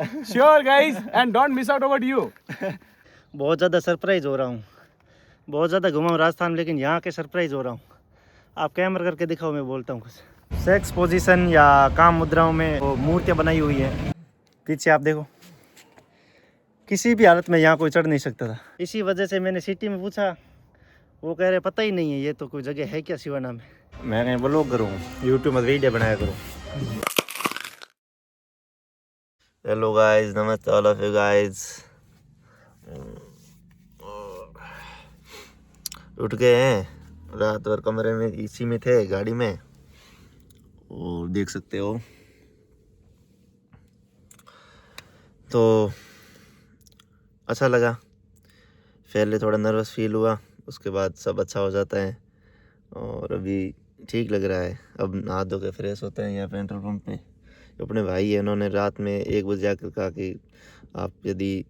Sure guys, and don't miss out about you. बहुत ज़्यादा surprise हो रहा हूँ, बहुत ज़्यादा घुमा हूँ राजस्थान, लेकिन यहाँ के सरप्राइज हो रहा हूँ। आप कैमरा करके दिखाओ, मैं बोलता हूँ कुछ। सेक्स पोजीशन या काम मुद्राओं में वो मूर्तियाँ बनाई हुई है। पीछे आप देखो, किसी भी हालत में यहाँ कोई चढ़ नहीं सकता था। इसी वजह से मैंने सिटी में पूछा, वो कह रहे पता ही नहीं है ये तो कोई जगह है क्या सिवाना में। मैं ब्लॉग करूँ, यूट्यूब में वीडियो बनाया करूँ। हेलो गाइस, नमस्ते ऑल ऑफ यू गाइस। उठ गए हैं, रात भर कमरे में इसी में थे, गाड़ी में, और देख सकते हो। तो अच्छा लगा, पहले थोड़ा नर्वस फील हुआ, उसके बाद सब अच्छा हो जाता है और अभी ठीक लग रहा है। अब नहा धो के फ्रेश होते हैं यहाँ पेट्रोल पंप पे। अपने भाई है, उन्होंने रात में 1 बजे आकर कहा कि आप यदि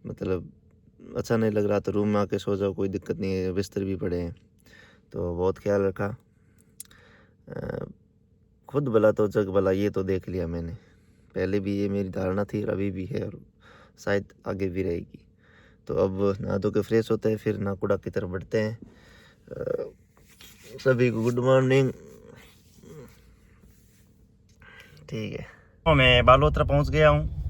मतलब अच्छा नहीं लग रहा तो रूम में आके सो जाओ, कोई दिक्कत नहीं है, बिस्तर भी पड़े हैं। तो बहुत ख्याल रखा। खुद भला तो जग भला, ये तो देख लिया मैंने। पहले भी ये मेरी धारणा थी, अभी भी है और शायद आगे भी रहेगी। तो अब नहा धो के फ्रेश होते हैं, फिर नाकुड़ा की तरफ बढ़ते हैं। सभी को गुड मॉर्निंग। ठीक है, तो मैं बालोतरा पहुंच गया हूँ।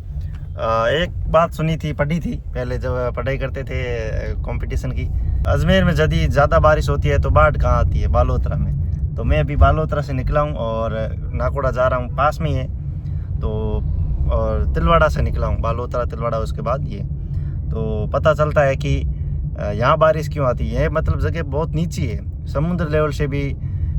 एक बात सुनी थी, पढ़ी थी पहले जब पढ़ाई करते थे कंपटीशन की। अजमेर में यदि ज़्यादा बारिश होती है तो बाढ़ कहाँ आती है? बालोतरा में। तो मैं अभी बालोतरा से निकला हूँ और नाकोड़ा जा रहा हूँ, पास में ही है। तो और तिलवाड़ा से निकला हूँ, बालोतरा तिलवाड़ा, उसके बाद ये। तो पता चलता है कि यहाँ बारिश क्यों आती है। मतलब जगह बहुत नीची है, समुद्र लेवल से भी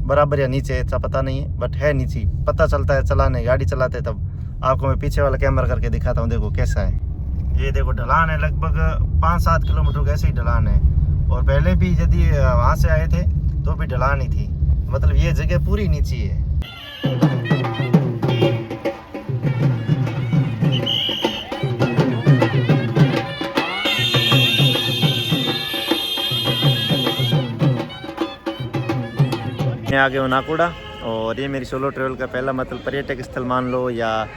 बराबर या नीचे, ऐसा पता नहीं है, बट है नीची। पता चलता है चलाने, गाड़ी चलाते तब। आपको मैं पीछे वाला कैमरा करके दिखाता हूँ, देखो कैसा है। ये देखो ढलान है, लगभग 5-7 किलोमीटर कैसे ही ढलान है। और पहले भी यदि वहाँ से आए थे तो भी ढलान ही थी। मतलब ये जगह पूरी नीची है। मैं आ गया हूँ नाकोड़ा, और ये मेरी सोलो ट्रैवल का पहला मतलब पर्यटक स्थल मान लो या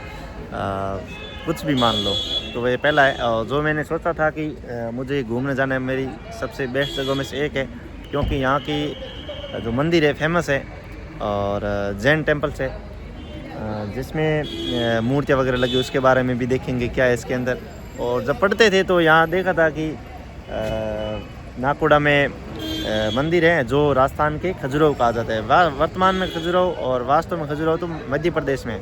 कुछ भी मान लो, तो वह पहला है। और जो मैंने सोचा था कि मुझे घूमने जाना है, मेरी सबसे बेस्ट जगहों में से एक है, क्योंकि यहाँ की जो मंदिर है फेमस है, और जैन टेम्पल्स है जिसमें मूर्तियाँ वगैरह लगी, उसके बारे में भी देखेंगे क्या है इसके अंदर। और जब पढ़ते थे तो यहाँ देखा था कि नाकोड़ा में मंदिर है जो राजस्थान के खजुराहो कहा जाता है। वर्तमान में खजुराहो और वास्तव में खजुराहो तो मध्य प्रदेश में है।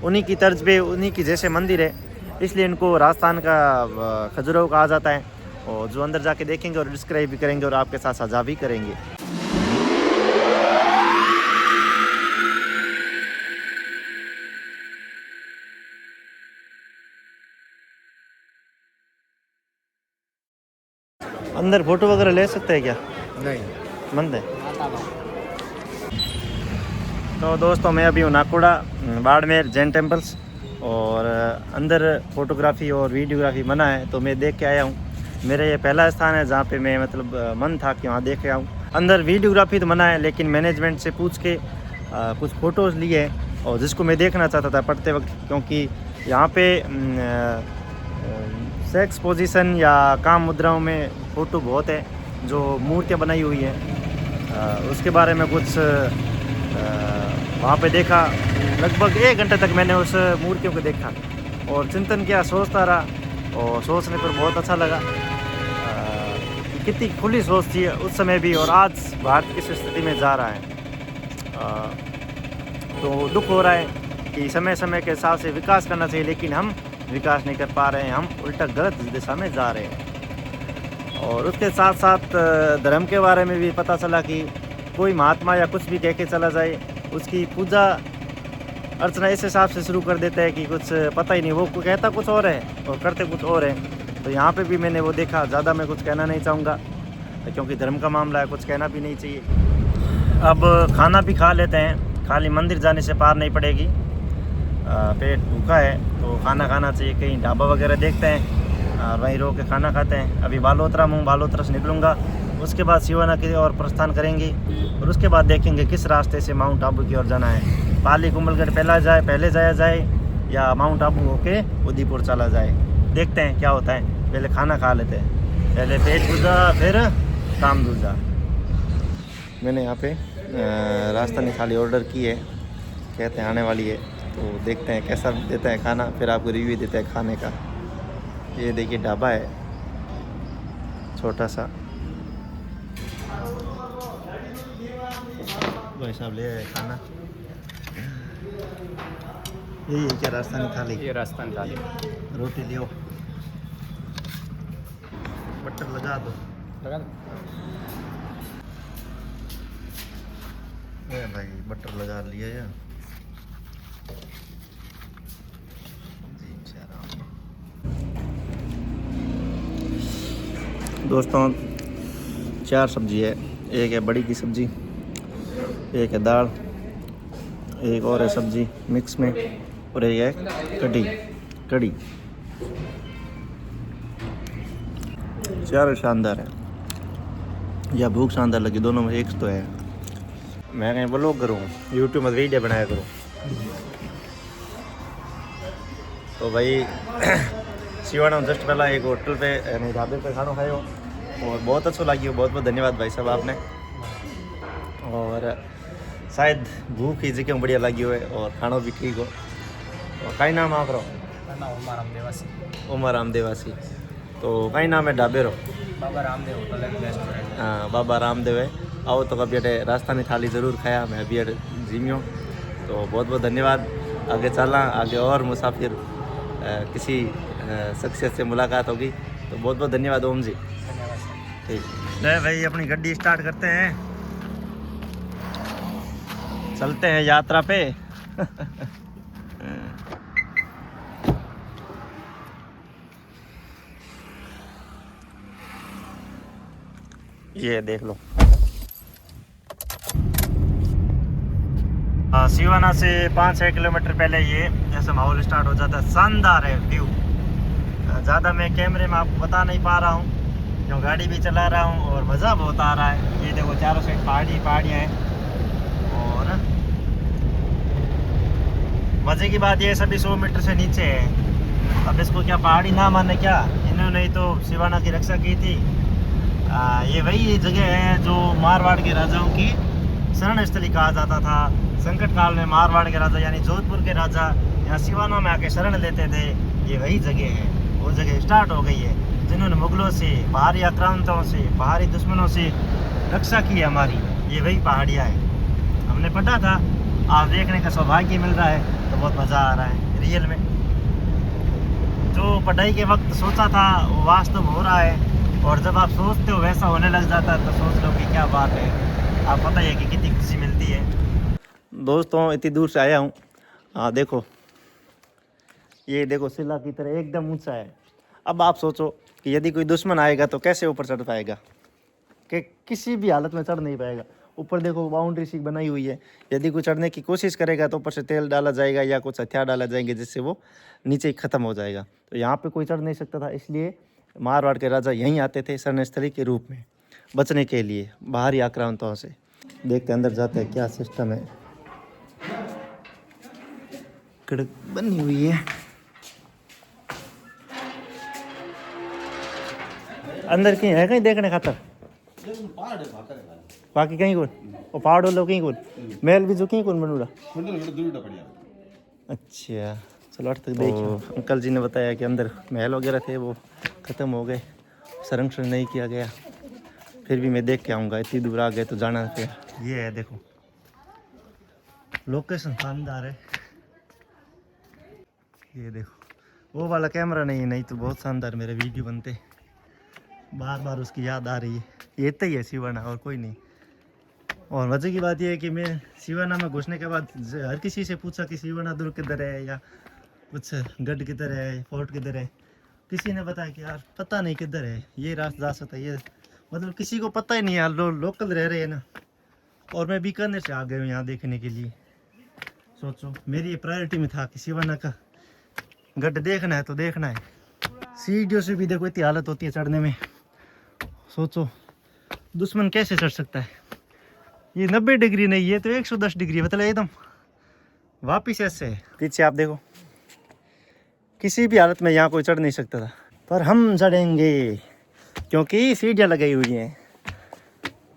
उन्हीं की तर्ज पे, उन्हीं की जैसे मंदिर है, इसलिए इनको राजस्थान का खजुराहो कहा जाता है। और जो अंदर जाके देखेंगे और डिस्क्राइब भी करेंगे और आपके साथ साझा भी करेंगे। अंदर फोटो वगैरह ले सकते हैं क्या? नहीं, बंद है। तो दोस्तों, मैं अभी हूँ नाकोड़ा बाड़मेर जैन टेम्पल्स, और अंदर फोटोग्राफी और वीडियोग्राफी मना है, तो मैं देख के आया हूँ। मेरा ये पहला स्थान है जहाँ पे मैं मतलब मन था कि वहाँ देख के आऊँ। अंदर वीडियोग्राफी तो मना है, लेकिन मैनेजमेंट से पूछ के कुछ फ़ोटोज़ लिए हैं, और जिसको मैं देखना चाहता था पढ़ते वक्त, क्योंकि यहाँ पे सेक्स पोजीशन या काम मुद्राओं में फ़ोटो बहुत है, जो मूर्तियाँ बनाई हुई हैं उसके बारे में कुछ वहाँ पे देखा। लगभग 1 घंटे तक मैंने उस मूर्तियों को देखा और चिंतन किया, सोचता रहा, और सोचने पर बहुत अच्छा लगा। कितनी खुली सोच थी उस समय भी, और आज भारत किस स्थिति में जा रहा है। तो दुख हो रहा है कि समय समय के हिसाब से विकास करना चाहिए, लेकिन हम विकास नहीं कर पा रहे हैं, हम उल्टा गलत दिशा में जा रहे हैं। और उसके साथ साथ धर्म के बारे में भी पता चला कि कोई महात्मा या कुछ भी कह के चला जाए, उसकी पूजा अर्चना इस हिसाब से शुरू कर देता है कि कुछ पता ही नहीं, वो कहता कुछ और है और करते कुछ और है। तो यहाँ पे भी मैंने वो देखा। ज़्यादा मैं कुछ कहना नहीं चाहूँगा, क्योंकि धर्म का मामला है, कुछ कहना भी नहीं चाहिए। अब खाना भी खा लेते हैं, खाली मंदिर जाने से पार नहीं पड़ेगी। पेट भूखा है तो खाना खाना चाहिए। कहीं ढाबा वगैरह देखते हैं और वहीं रोक के खाना खाते हैं। अभी बालोतरा हूँ, बालोतरा से निकलूँगा, उसके बाद सिवाना की ओर प्रस्थान करेंगे, और उसके बाद देखेंगे किस रास्ते से माउंट आबू की ओर जाना है। पाली कुंभलगढ़ पहले जाया जाए या माउंट आबू होके उदयपुर चला जाए। देखते हैं क्या होता है, पहले खाना खा लेते हैं, पहले पेट पूजा फिर काम दूजा। मैंने यहाँ पे राजस्थानी थाली ऑर्डर की है, कहते हैं आने वाली है, तो देखते हैं कैसा देता है खाना, फिर आपको रिव्यू देते हैं खाने का। ये देखिए ढाबा है छोटा सा, भाई साहब ले आए खाना। यही है क्या राजस्थानी थाली? ये राजस्थान थाली। रोटी लियो, बटर लगा दो। लगा दो। ये भाई बटर लगा लिया यार। दोस्तों 4 सब्जी है, एक है बड़ी की सब्जी, एक है दाल, एक और है सब्जी मिक्स में, और एक है कड़ी। 4 शानदार है, या भूख शानदार लगी, दोनों में एक तो है। मैं कहीं ब्लॉग करूँ, यूट्यूब में वीडियो बनाया करूँ, तो भाई शिवाना जस्ट पहला एक होटल पे यानी ढाबे पे खाना खाए हो और बहुत अच्छा लगी हो। बहुत बहुत धन्यवाद भाई साहब आपने। और शायद भूख ही जगह बढ़िया लगी हो और खाना भी ठीक हो। और कई नाम आप रहो? उमर रामदेवासी। तो कई नाम है ढाबे रो? Baba Ramdev hotel and restaurant. हाँ बाबा रामदेव है। आओ तो कभी अटे राजस्थानी थाली ज़रूर खाया, मैं अभी अटे जिमियो। तो बहुत बहुत धन्यवाद। आगे चलना, आगे और मुसाफिर किसी शख्सियत से मुलाकात होगी, तो बहुत बहुत धन्यवाद ओम जी। ठीक है भाई, अपनी गाड़ी स्टार्ट करते हैं, चलते हैं यात्रा पे। ये देख लो, सिवाना से 5-6 किलोमीटर पहले ये जैसे माहौल स्टार्ट हो जाता है। शानदार है व्यू। ज़्यादा मैं कैमरे में आपको बता नहीं पा रहा हूँ, क्यों गाड़ी भी चला रहा हूँ और मज़ा बहुत आ रहा है। ये देखो चारों साइड पहाड़ियाँ हैं, और मज़े की बात ये सभी 100 मीटर से नीचे है। अब इसको क्या पहाड़ी ना माने क्या? इन्होंने ही तो सिवाना की रक्षा की थी। ये वही जगह है जो मारवाड़ के राजाओं की शरण स्थली कहा जाता था। संकट काल में मारवाड़ के राजा यानी जोधपुर के राजा यहाँ सिवाना में आके शरण लेते थे। ये वही जगह है, वो जगह स्टार्ट हो गई है जिन्होंने मुगलों से, बाहरी आक्रांताओं से, बाहरी दुश्मनों से रक्षा की है हमारी। ये वही पहाड़ियाँ है, हमने पढ़ा था। आज देखने का सौभाग्य मिल रहा है तो बहुत मज़ा आ रहा है रियल में। जो पढ़ाई के वक्त सोचा था वो वास्तव हो रहा है, और जब आप सोचते हो वैसा होने लग जाता है तो सोच लो कि क्या बात है। आप पता ही है कि कितनी खुशी मिलती है। दोस्तों इतनी दूर से आया हूँ, देखो ये देखो शिला की तरह एकदम ऊंचा है। अब आप सोचो कि यदि कोई दुश्मन आएगा तो कैसे ऊपर चढ़ पाएगा? कि किसी भी हालत में चढ़ नहीं पाएगा। ऊपर देखो बाउंड्री सी बनाई हुई है, यदि कोई चढ़ने की कोशिश करेगा तो ऊपर से तेल डाला जाएगा या कुछ हथियार डाला जाएंगे जिससे वो नीचे ख़त्म हो जाएगा। तो यहाँ पे कोई चढ़ नहीं सकता था, इसलिए मारवाड़ के राजा यहीं आते थे शरण स्थली के रूप में बचने के लिए बाहरी आक्रांताओं से। देखते अंदर जाते हैं क्या सिस्टम है। कड़क बनी हुई है, अंदर कहीं है कहीं देखने खातर? बाकी कहीं कौन? वो पहाड़ वालों कहीं कौन? महल भी जो कहीं कौन बनूड़ा? अच्छा चलो तक देखिए। अंकल जी ने बताया कि अंदर महल वगैरह थे वो ख़त्म हो गए, संरक्षण नहीं किया गया। फिर भी मैं देख के आऊँगा, इतनी दूर आ गए तो जाना है। ये है देखो, लोकेशन शानदार है। ये देखो वो वाला कैमरा नहीं तो बहुत शानदार मेरे वीडियो बनते। बार बार उसकी याद आ रही है। ये तो ही है सिवाना और कोई नहीं। और मज़े की बात यह है कि मैं सिवाना में घुसने के बाद हर किसी से पूछा कि सिवाना दुर्ग किधर है या कुछ गढ़ किधर है, फोर्ट किधर है। किसी ने बताया कि यार पता नहीं किधर है, ये रास्ता जा सकता है। ये मतलब किसी को पता ही नहीं यार, लोकल रह रहे हैं ना। और मैं बीकानेर से आ गया हूँ यहाँ देखने के लिए। सोचो मेरी ये प्रायोरिटी में था कि सिवाना का गढ़ देखना है तो देखना है। सीढ़ियों से भी देखो इतनी हालत होती है चढ़ने में। सोचो दुश्मन कैसे चढ़ सकता है। ये 90 डिग्री नहीं, ये तो 110 डिग्री, मतलब एकदम वापिस ऐसे है। पीछे आप देखो किसी भी हालत में यहाँ कोई चढ़ नहीं सकता था, पर हम चढ़ेंगे क्योंकि सीढ़ियाँ लगाई हुई हैं।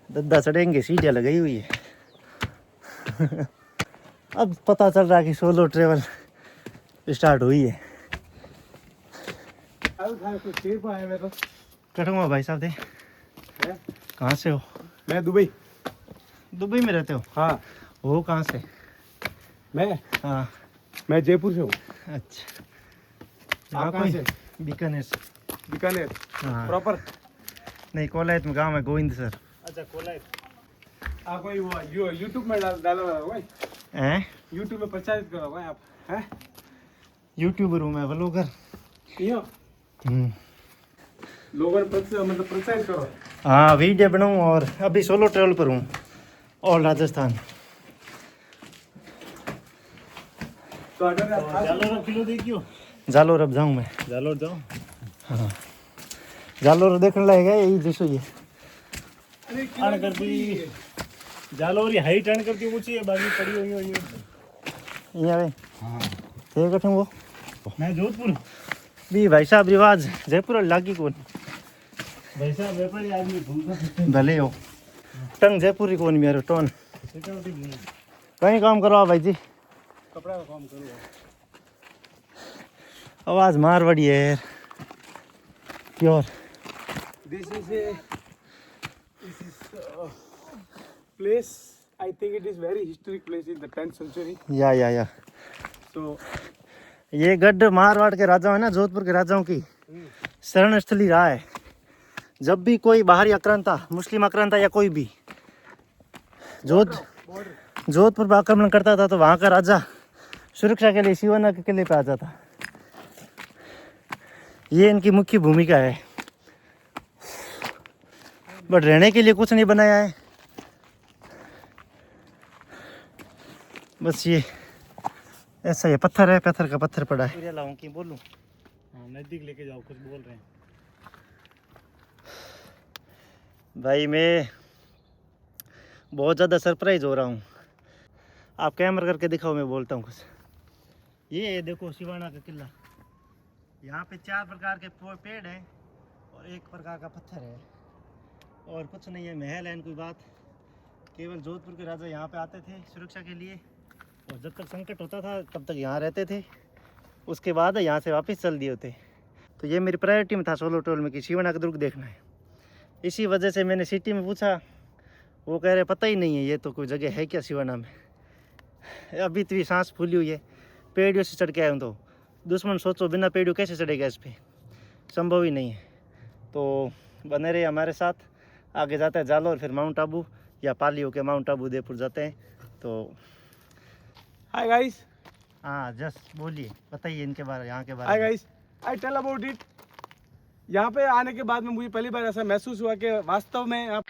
दद्दा चढ़ेंगे, सीढ़ियाँ लगाई हुई है। अब पता चल रहा है कि सोलो ट्रेवल स्टार्ट हुई है। कटूंगा भाई साहब दे। कहाँ से हो? मैं दुबई। दुबई में रहते हो? हाँ। वो कहाँ से? मैं हाँ, मैं जयपुर से हूँ। अच्छा। आप कहाँ से? बीकानेर से। बीकानेर हाँ। प्रॉपर? नहीं, कोलायत में गाँव है, गोविंद सर। अच्छा, कोलायत। आप कोई वो यूट्यूब में डाला हुआ है भाई? हैं? यूट्यूब में प्रचारित करो भाई आप, हैं? यूट्यूबर हूँ मैं, व्लॉगर। यो लोगों ने मतलब प्रचारित करो। हाँ, वीडियो बनाऊँ और अभी सोलो ट्रेवल पर हूँ, ऑल राजस्थान। तो जालोर किलो देखियो। जालोर अब जाऊँ मैं। जालोर जाओ। हाँ, जालोर देखने लगेगा यही जैसे ये अन कर दी जालोर हाइट अन कर दी ऊंची है, बाकी पड़ी हुई है यहाँ पे। हाँ। थे कठे वो मैं जोधपुर। भी भाई साहब रिवाज जयपुर लागी कौन भाई साहब व्यापारी आदमी घूमता भले हो टंग जयपुरी कौन मेरे टोन कहीं काम करो भाई जी। कपड़ा का काम करो। आवाज मारवाड़ी है यार, pure. This is place. I think it is very historic place in the 10th century. या So ये गढ़ मारवाड़ के राजाओं है ना, जोधपुर के राजाओं की शरण स्थली रहा है। जब भी कोई बाहरी आक्रांता, मुस्लिम आक्रांता या कोई भी जोधपुर पर आक्रमण करता था तो वहाँ का राजा सुरक्षा के लिए शिवाना के किले पे आ जाता। ये इनकी मुख्य भूमिका है, बट रहने के लिए कुछ नहीं बनाया है। बस ये ऐसा ये पत्थर है, पत्थर का पत्थर पड़ा है। लाऊं कि बोलूं? हाँ, नजदीक लेके जाओ, कुछ बोल रहे हैं भाई मैं बहुत ज़्यादा सरप्राइज हो रहा हूँ। आप कैमरा करके दिखाओ, मैं बोलता हूँ कुछ। ये देखो शिवाना का किला, यहाँ पे 4 प्रकार के पेड़ हैं और 1 प्रकार का पत्थर है और कुछ नहीं है। महल है कोई बात, केवल जोधपुर के राजा यहाँ पे आते थे सुरक्षा के लिए और जब तक संकट होता था तब तक यहाँ रहते थे, उसके बाद यहाँ से वापस चल दिए होते। तो ये मेरी प्रायोरिटी में था सोलो ट्रेवल में कि शिवाना का दुर्ग देखना है। इसी वजह से मैंने सिटी में पूछा, वो कह रहे पता ही नहीं है ये तो कोई जगह है क्या शिवाना में। अभी तो सांस फूली हुई है, पेड़ियों से चढ़ के आया हूँ तो दुश्मन सोचो बिना पेड़ियों कैसे चढ़ेगा इस पर, संभव ही नहीं है। तो बने रहे हमारे साथ, आगे जाते हैं जालोर, फिर माउंट आबू या पाली होके माउंट आबू उदयपुर जाते हैं। तो हाय गाइस। हाँ जस्ट बोलिए, बताइए इनके बारे, यहाँ के बारे हाय में। Guys, I tell about it. यहाँ पे आने के बाद में मुझे पहली बार ऐसा महसूस हुआ कि वास्तव में आप